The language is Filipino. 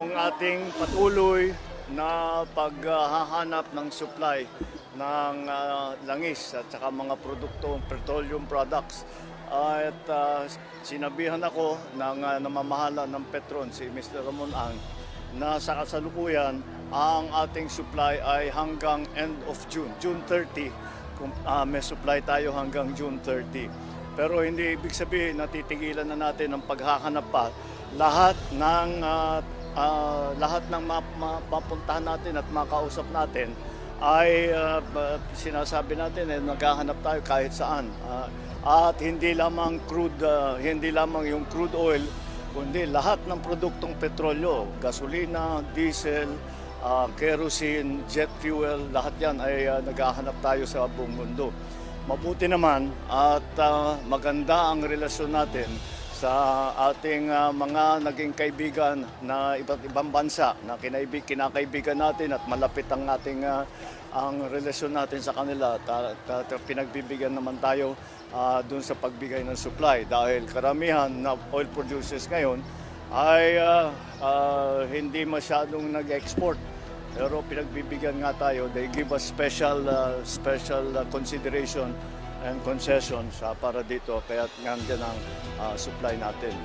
Ang ating patuloy na paghahanap ng supply ng langis at saka mga produkto, petroleum products. At sinabihan ako ng namamahala ng Petron, si Mr. Ramon Ang, na sa kasalukuyan ang ating supply ay hanggang end of June, June 30. May supply tayo hanggang June 30. Pero hindi ibig sabihin na titigilan na natin ang paghahanap pa. Lahat ng mapuntahan natin at makausap natin ay sinasabi natin naghahanap tayo kahit saan. At hindi lamang yung crude oil, kundi lahat ng produktong petrolyo, gasolina, diesel, kerosene, jet fuel, lahat yan ay naghahanap tayo sa buong mundo. Mabuti naman at maganda ang relasyon natin sa ating mga naging kaibigan na iba't ibang bansa na kinakaibigan natin at malapit ang ating ang relasyon natin sa kanila. Pinagbibigyan naman tayo dun sa pagbigay ng supply dahil karamihan na oil producers ngayon ay hindi masyadong nag-export. Pero pinagbibigyan nga tayo, they give us special consideration and concessions para dito, kaya nandiyan ang supply natin.